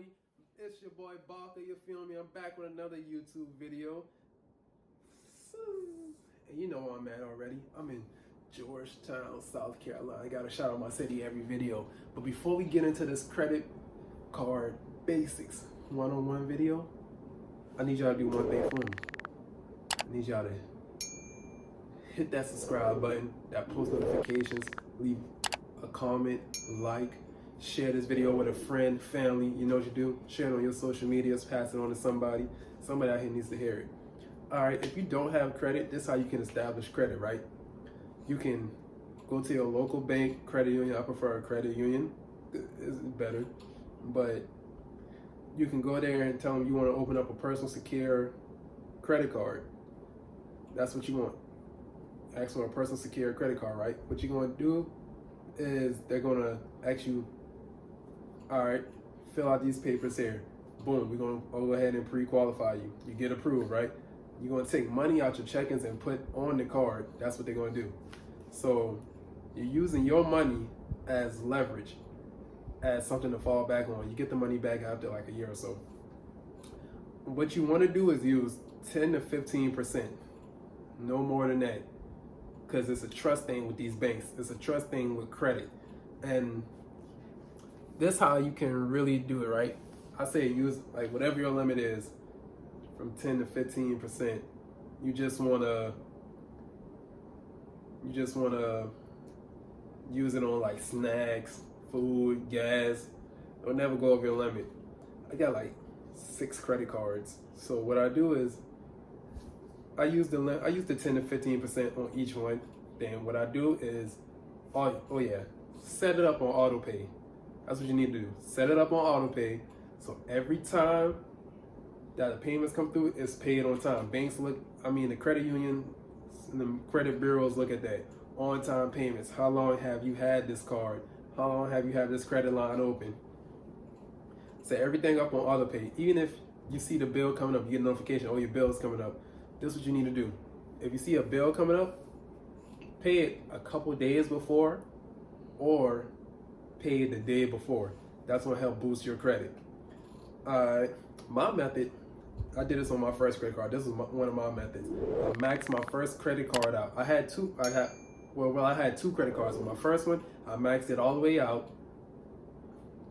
family? It's your boy Bocka, you feel me? I'm back with another YouTube video. And you know where I'm at already. I'm in Georgetown, South Carolina. I gotta shout out my city every video. But before we get into this credit card basics one-on-one video, I need y'all to do one thing for me. I need y'all to hit that subscribe button, that post notifications, leave a comment, like, share this video with a friend, family. You know what you do. Share it on your social medias, pass it on to somebody. Somebody out here needs to hear it. All right, if you don't have credit, this is how you can establish credit, right? You can go to your local bank, credit union. I prefer a credit union. It's better. But you can go there and tell them you want to open up a personal secure credit card. That's what you want. Ask for a personal secure credit card, right? What you're going to do is they're going to ask you, all right, fill out these papers here. Boom, we're going to go ahead and pre-qualify you. You get approved, right? You're going to take money out your check-ins and put on the card. That's what they're going to do. So you're using your money as leverage, as something to fall back on. You get the money back after like a year or so. What you want to do is use 10 to 15%, no more than that, because it's a trust thing with these banks. It's a trust thing with credit. And this how you can really do it, right? I say use like whatever your limit is, from 10 to 15%. You just wanna use it on like snacks, food, gas. Don't never go over your limit. I got like 6 credit cards. So what I do is I use the 10 to 15% on each one. Then what I do is, set it up on auto pay. That's what you need to do. Set it up on auto pay. So every time that the payments come through, it's paid on time. The credit union and the credit bureaus look at that. On time payments. How long have you had this card? How long have you had this credit line open? Set everything up on auto pay. Even if you see the bill coming up, you get a notification, oh, your bill is coming up. This is what you need to do. If you see a bill coming up, pay it a couple days before or pay it the day before. That's going to help boost your credit. My method, I did this on my first credit card. This is one of my methods. I maxed my first credit card out. I had two credit cards. On my first one, I maxed it all the way out.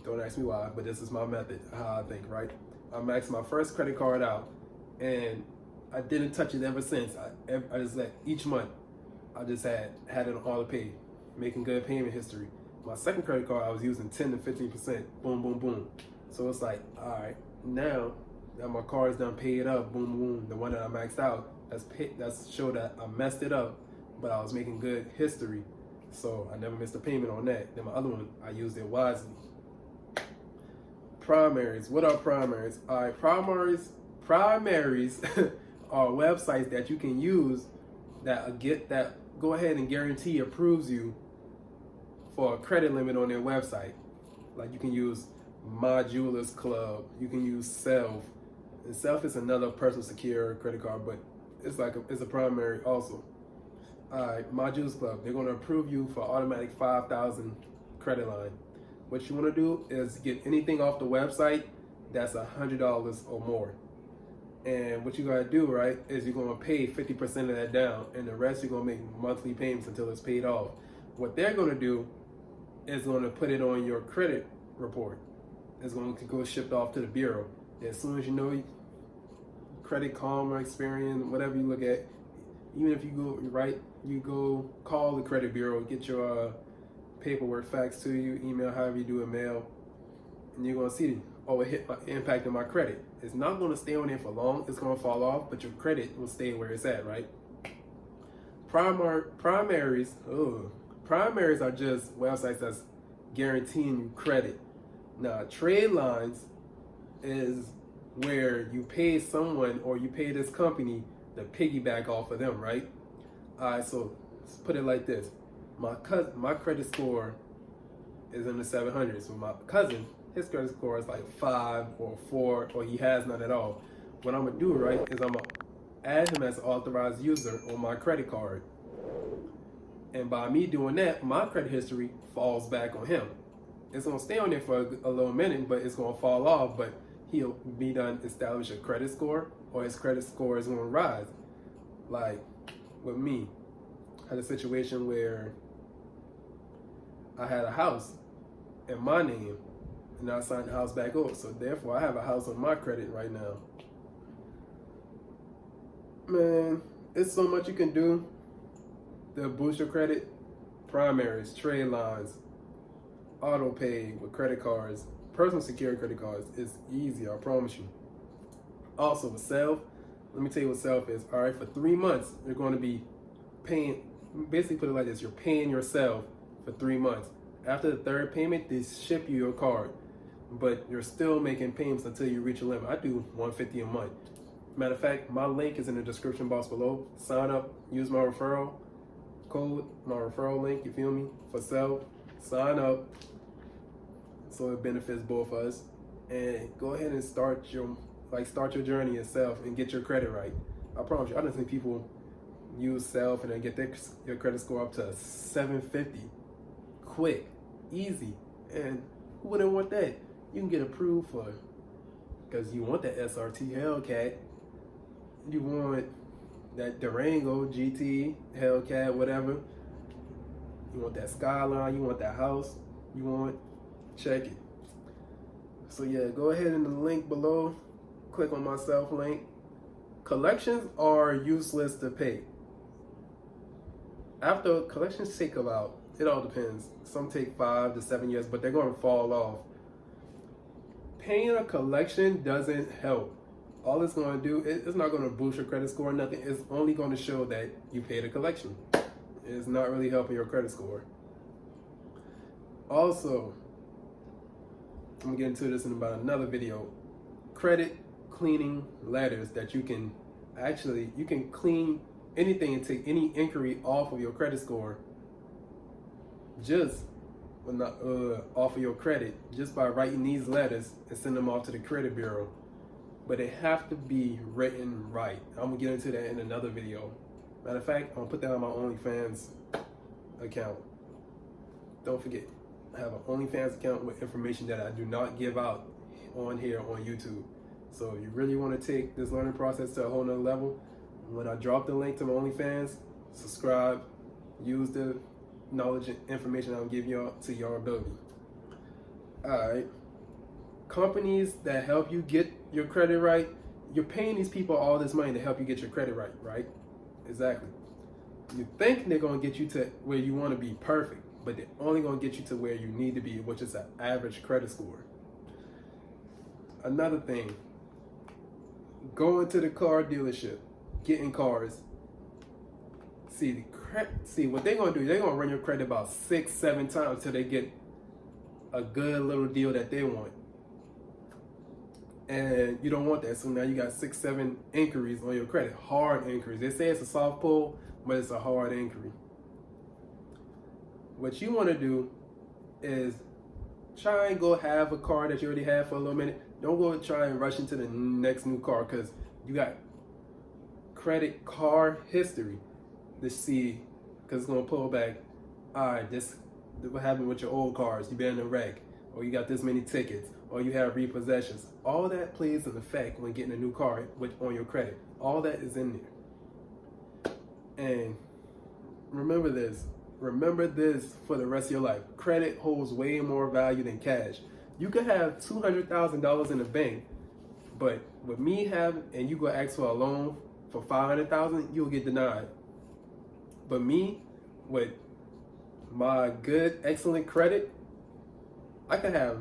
Don't ask me why, but this is my method, how I think, right? I maxed my first credit card out, and I didn't touch it ever since. I just like each month, I just had it on auto pay, making good payment history. My second credit card, I was using 10 to 15%. Boom, boom, boom. So it's like, all right, now that my card is done paid up, boom, boom. The one that I maxed out, that's showed that I messed it up, but I was making good history, so I never missed a payment on that. Then my other one, I used it wisely. Primaries. What are primaries? All right, primaries are websites that you can use that go ahead and guarantee approves you for a credit limit on their website. Like you can use My Jewelers Club, you can use Self. And Self is another personal secure credit card, but it's a primary also. My Jewelers Club, they're going to approve you for automatic 5,000 credit line. What you want to do is get anything off the website that's $100 or more. And what you got to do, right, is you're going to pay 50% of that down, and the rest you're going to make monthly payments until it's paid off. What they're going to do is going to put it on your credit report. It's going to go shipped off to the bureau. As soon as you know Credit Karma, Experian, whatever you look at, even if you go call the credit bureau, get your paperwork faxed to you, email, however you do it, mail, and you're going to see, it impacted my credit. It's not going to stay on there for long. It's going to fall off, but your credit will stay where it's at, right? Primaries are just websites that's guaranteeing you credit. Now, trade lines is where you pay someone or you pay this company to piggyback off of them, right? All right, so let's put it like this. My credit score is in the 700s. So my cousin, his credit score is like 5 or 4, or he has none at all. What I'm gonna do, right, is I'm gonna add him as an authorized user on my credit card. And by me doing that, my credit history falls back on him. It's gonna stay on there for a little minute, but it's gonna fall off. But he'll be done establish a credit score, or his credit score is gonna rise. Like with me, I had a situation where I had a house in my name, and I signed the house back over. So therefore, I have a house on my credit right now. Man, it's so much you can do to boost your credit. Primaries, trade lines, auto pay with credit cards, personal security credit cards. It's easy, I promise you. Also with self, let me tell you what self is. All right, for 3 months, you're going to be paying, basically put it like this, you're paying yourself for 3 months. After the third payment, they ship you your card, but you're still making payments until you reach a limit. I do $150 a month. Matter of fact, my link is in the description box below. Sign up, use my referral code, my referral link, you feel me, for self. Sign up so it benefits both of us, and go ahead and start your journey yourself and get your credit right. I promise you, I done seen people use self and then get your credit score up to 750 quick, easy. And who wouldn't want that? You can get approved for, because you want that SRT Hellcat, you want that Durango GT Hellcat, whatever, you want that Skyline, you want that house, you want, check it. So yeah, go ahead in the link below, click on my self link. Collections are useless to pay. After collections take about, it all depends. Some take 5 to 7 years, but they're going to fall off. Paying a collection doesn't help. All it's going to do, it's not going to boost your credit score or nothing. It's only going to show that you paid a collection. It's not really helping your credit score. Also, I'm going to get into this in about another video. Credit cleaning letters that you can clean anything and take any inquiry off of your credit score, off of your credit, just by writing these letters and send them off to the credit bureau. But they have to be written right. I'm gonna get into that in another video. Matter of fact, I'm gonna put that on my OnlyFans account. Don't forget, I have an OnlyFans account with information that I do not give out on here on YouTube. So if you really want to take this learning process to a whole nother level, when I drop the link to my OnlyFans, subscribe, use the knowledge and information I'll give you to your ability. Alright. Companies that help you get your credit right, you're paying these people all this money to help you get your credit right, right? Exactly. You think they're going to get you to where you want to be perfect, but they're only going to get you to where you need to be, which is an average credit score. Another thing, going to the car dealership, getting cars. See what they're going to do, they're going to run your credit about 6-7 times till they get a good little deal that they want. And you don't want that, so now you got 6-7 inquiries on your credit, hard inquiries. They say it's a soft pull, but it's a hard inquiry. What you want to do is try and go have a car that you already have for a little minute. Don't go try and rush into the next new car, because you got credit card history to see, because it's going to pull back. All right, this what happened with your old cars. You've been in a wreck, or you got this many tickets, or you have repossessions. All that plays an effect when getting a new car on your credit. All that is in there. And remember this. Remember this for the rest of your life. Credit holds way more value than cash. You could have $200,000 in the bank, but with me having, and you go ask for a loan for $500,000, you'll get denied. But me, with my good, excellent credit, I could have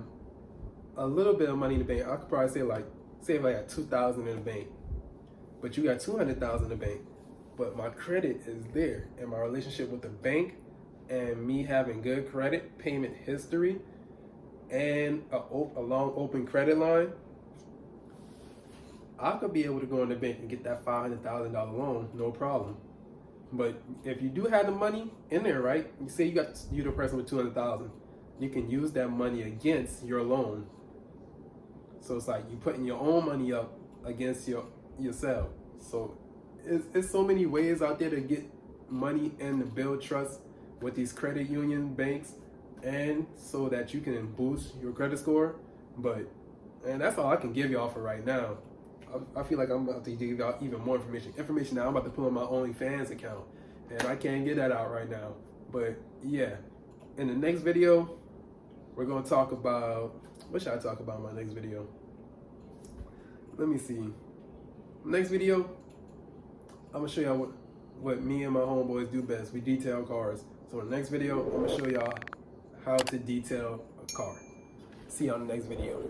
a little bit of money in the bank. I could probably say if I got $2,000 in the bank, but you got $200,000 in the bank. But my credit is there, and my relationship with the bank, and me having good credit, payment history, and a long open credit line, I could be able to go in the bank and get that $500,000 loan, no problem. But if you do have the money in there, right? You say you're the person with $200,000, you can use that money against your loan. So it's like you putting your own money up against yourself. So it's so many ways out there to get money and to build trust with these credit union banks. and so that you can boost your credit score. And that's all I can give y'all for right now. I feel like I'm about to give y'all even more information that I'm about to put on my OnlyFans account, and I can't get that out right now. But yeah, in the next video, we're gonna talk about, what should I talk about in my next video? Let me see. Next video, I'm gonna show y'all what me and my homeboys do best. We detail cars. So in the next video, I'm gonna show y'all how to detail a car. See you on the next video.